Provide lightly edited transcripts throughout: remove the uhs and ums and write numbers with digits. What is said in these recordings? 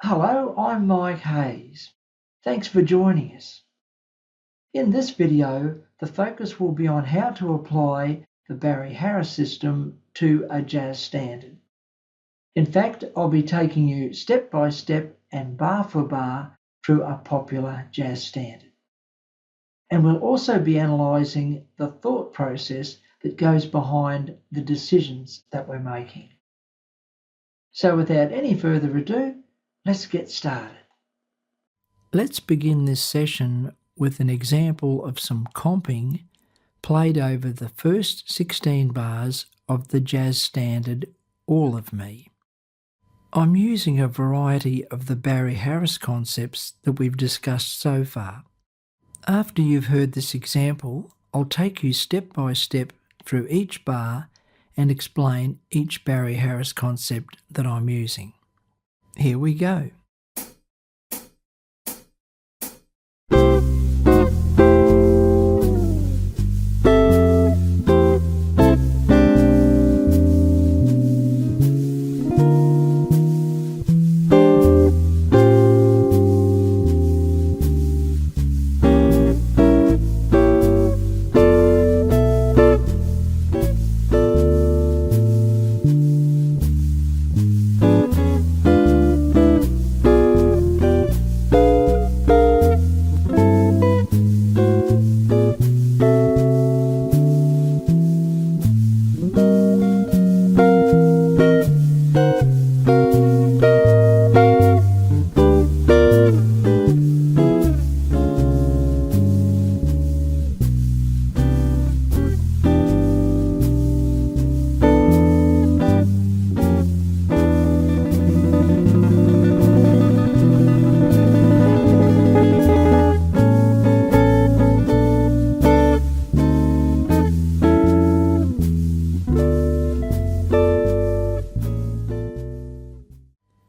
Hello, I'm Mike Hayes. Thanks for joining us. In this video, the focus will be on how to apply the barryharris system to a jazz standard. In fact, I'll be taking you step by step and bar for bar through a popular jazz standard. And we'll also be analysing the thought process that goes behind the decisions that we're making. So without any further ado, let's get started. Let's begin this session with an example of some comping played over the first 16 bars of the jazz standard All of Me. I'm using a variety of the barryharris concepts that we've discussed so far. After you've heard this example, I'll take you step by step through each bar and explain each barryharris concept that I'm using. Here we go.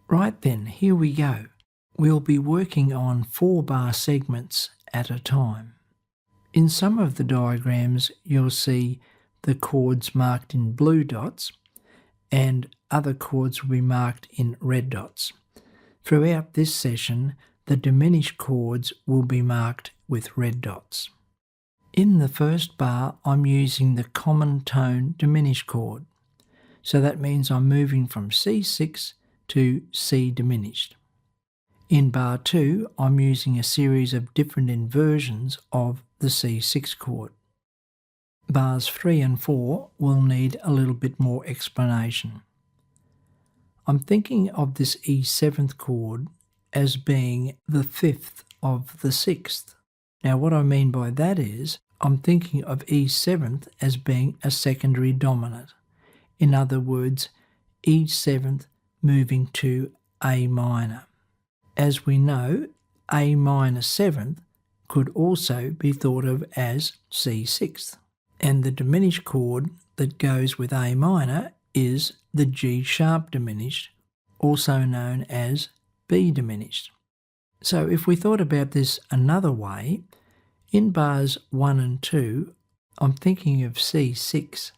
Right then, here we go. We'll be working on 4-bar segments at a time. In some of the diagrams, you'll see the chords marked in blue dots, and other chords will be marked in red dots. Throughout this session, the diminished chords will be marked with red dots. In the first bar, I'm using the common tone diminished chord. So that means I'm moving from C6 to C diminished. In bar 2, I'm using a series of different inversions of the C6 chord. Bars 3 and 4 will need a little bit more explanation. I'm thinking of this E7th chord as being the 5th of the 6th. Now what I mean by that is, I'm thinking of E7th as being a secondary dominant. In other words, E7th moving to A minor. As we know, A minor 7th could also be thought of as C6th. And the diminished chord that goes with A minor is the G sharp diminished, also known as B diminished. So if we thought about this another way, in bars 1 and 2, I'm thinking of C6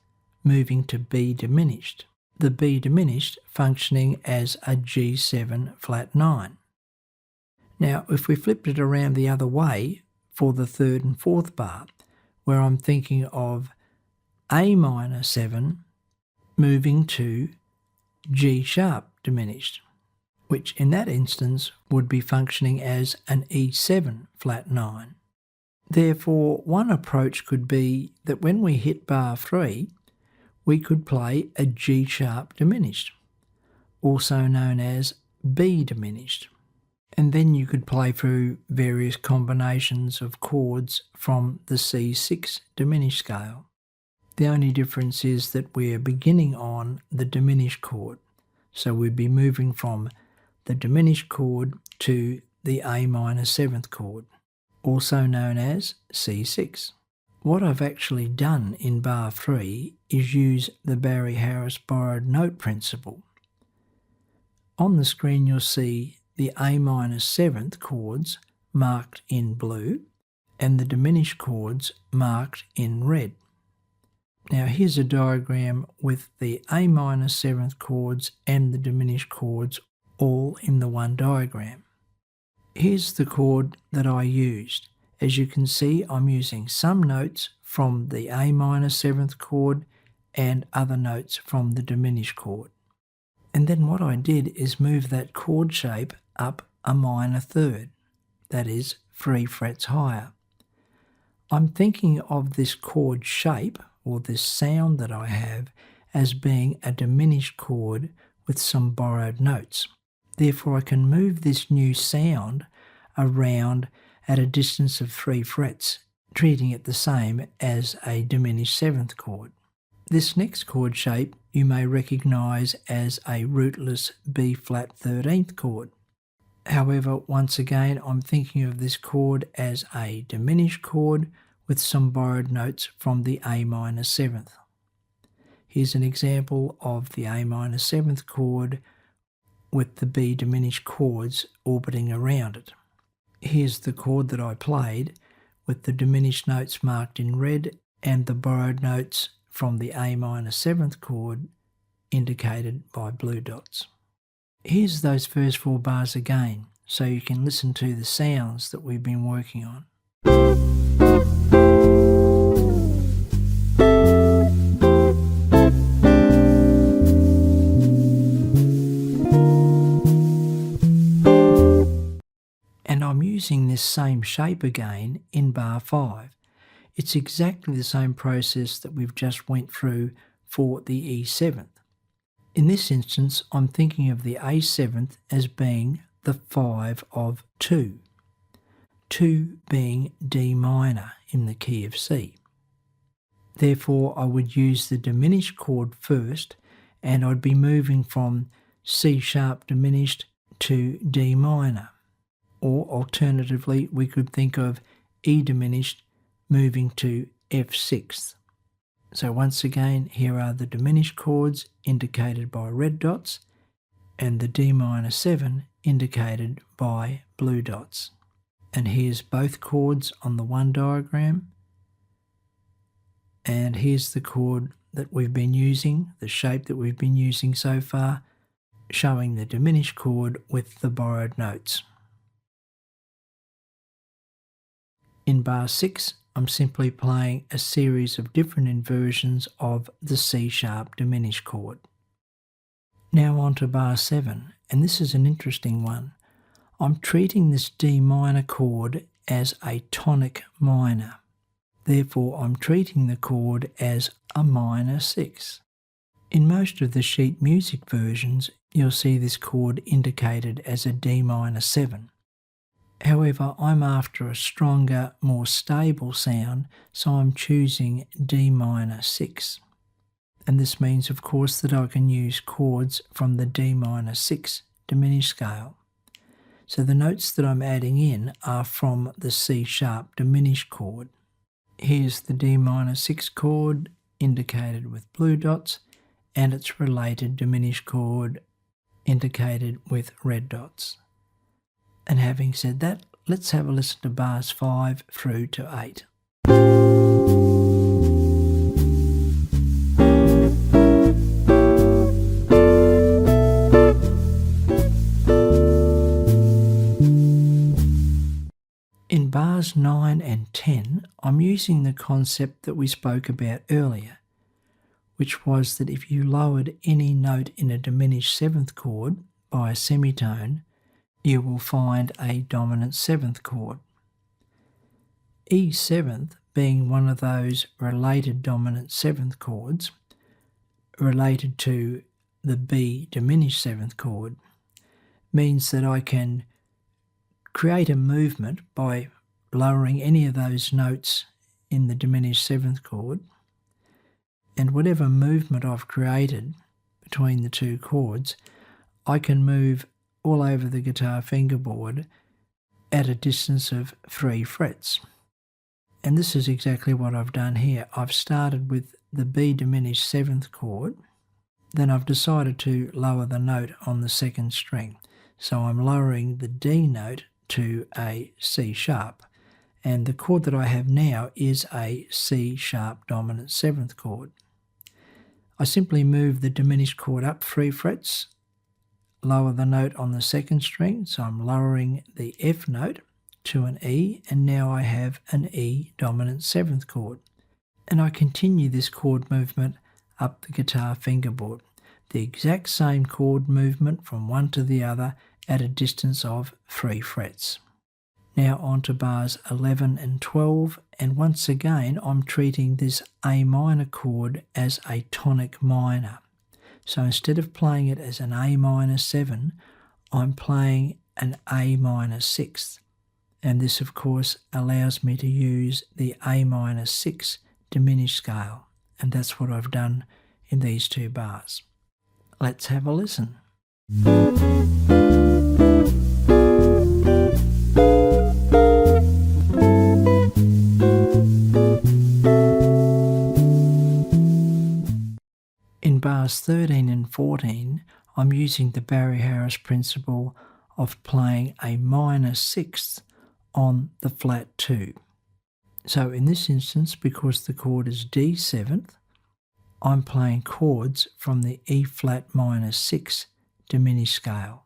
moving to B diminished. The B diminished functioning as a G7 flat 9. Now, if we flipped it around the other way for the 3rd and 4th bar, where I'm thinking of A minor 7 moving to G sharp diminished, which in that instance would be functioning as an E7 flat 9. Therefore, one approach could be that when we hit bar 3, we could play a G sharp diminished, also known as B diminished. And then you could play through various combinations of chords from the C6 diminished scale. The only difference is that we're beginning on the diminished chord. So we'd be moving from the diminished chord to the A minor 7th chord, also known as C6. What I've actually done in bar 3 is use the barryharris borrowed note principle. On the screen you'll see the A minor 7th chords marked in blue and the diminished chords marked in red. Now here's a diagram with the A minor 7th chords and the diminished chords all in the one diagram. Here's the chord that I used. As you can see, I'm using some notes from the A minor 7th chord and other notes from the diminished chord. And then what I did is move that chord shape up a minor third, that is 3 frets higher. I'm thinking of this chord shape, or this sound that I have, as being a diminished chord with some borrowed notes. Therefore I can move this new sound around at a distance of 3 frets, treating it the same as a diminished 7th chord. This next chord shape you may recognise as a rootless B-flat 13th chord. However, once again, I'm thinking of this chord as a diminished chord with some borrowed notes from the A minor 7th. Here's an example of the A minor 7th chord with the B diminished chords orbiting around it. Here's the chord that I played with the diminished notes marked in red and the borrowed notes from the A minor 7th chord indicated by blue dots. Here's those first 4 bars again, so you can listen to the sounds that we've been working on. And I'm using this same shape again in bar 5. It's exactly the same process that we've just went through for the E7th. In this instance, I'm thinking of the A7th as being the 5 of 2, 2 being D minor in the key of C. Therefore, I would use the diminished chord first, and I'd be moving from C sharp diminished to D minor. Or alternatively, we could think of E diminished moving to F6. So once again, here are the diminished chords indicated by red dots and the D minor 7 indicated by blue dots. And here's both chords on the one diagram. And here's the chord that we've been using, the shape that we've been using so far, showing the diminished chord with the borrowed notes. In bar 6, I'm simply playing a series of different inversions of the C sharp diminished chord. Now on to bar 7, and this is an interesting one. I'm treating this D minor chord as a tonic minor. Therefore, I'm treating the chord as a minor 6. In most of the sheet music versions, you'll see this chord indicated as a D minor 7. However, I'm after a stronger, more stable sound, so I'm choosing D minor 6. And this means, of course, that I can use chords from the D minor 6 diminished scale. So the notes that I'm adding in are from the C sharp diminished chord. Here's the D minor 6 chord indicated with blue dots, and its related diminished chord indicated with red dots. And having said that, let's have a listen to bars 5 through to 8. In bars 9 and 10, I'm using the concept that we spoke about earlier, which was that if you lowered any note in a diminished 7th chord by a semitone, you will find a dominant 7th chord. E7th being one of those related dominant 7th chords, related to the B diminished 7th chord, means that I can create a movement by lowering any of those notes in the diminished 7th chord, and whatever movement I've created between the two chords, I can move all over the guitar fingerboard at a distance of 3 frets. And this is exactly what I've done here. I've started with the B diminished 7th chord, then I've decided to lower the note on the 2nd string. So I'm lowering the D note to a C sharp, and the chord that I have now is a C sharp dominant 7th chord. I simply move the diminished chord up 3 frets lower the note on the second string, so I'm lowering the F note to an E, and now I have an E dominant 7th chord. And I continue this chord movement up the guitar fingerboard. The exact same chord movement from one to the other at a distance of 3 frets. Now on to bars 11 and 12, and once again I'm treating this A minor chord as a tonic minor. So instead of playing it as an A minor 7, I'm playing an A minor 6th. And this of course allows me to use the A minor 6 diminished scale. And that's what I've done in these 2 bars. Let's have a listen. In bars 13 and 14, I'm using the barryharris principle of playing a minor 6th on the flat 2. So in this instance, because the chord is D 7th, I'm playing chords from the E flat minor 6 diminished scale,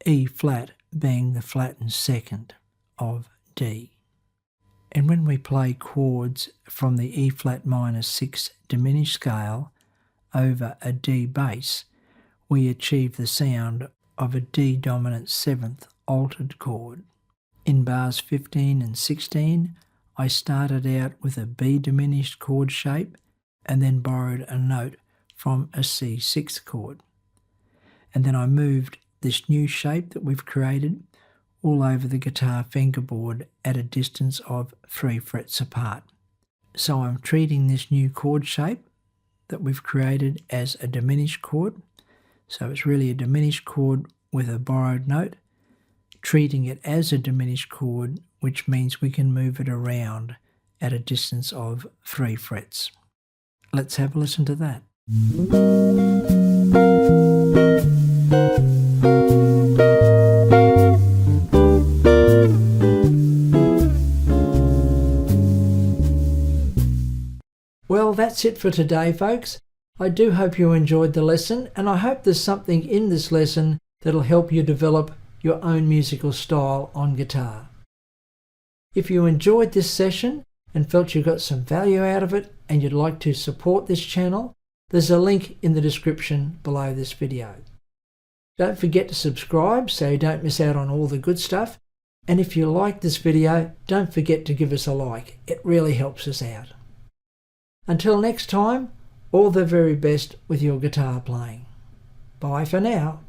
E flat being the flattened 2nd of D. And when we play chords from the E flat minor 6 diminished scale over a D bass, we achieve the sound of a D dominant 7th altered chord. In bars 15 and 16, I started out with a B diminished chord shape and then borrowed a note from a C 6th chord. And then I moved this new shape that we've created all over the guitar fingerboard at a distance of 3 frets apart. So I'm treating this new chord shape that we've created as a diminished chord. So it's really a diminished chord with a borrowed note, treating it as a diminished chord, which means we can move it around at a distance of 3 frets. Let's have a listen to that. Well, that's it for today, folks. I do hope you enjoyed the lesson, and I hope there's something in this lesson that'll help you develop your own musical style on guitar. If you enjoyed this session and felt you got some value out of it and you'd like to support this channel, there's a link in the description below this video. Don't forget to subscribe so you don't miss out on all the good stuff. And if you like this video, don't forget to give us a like. It really helps us out. Until next time, all the very best with your guitar playing. Bye for now.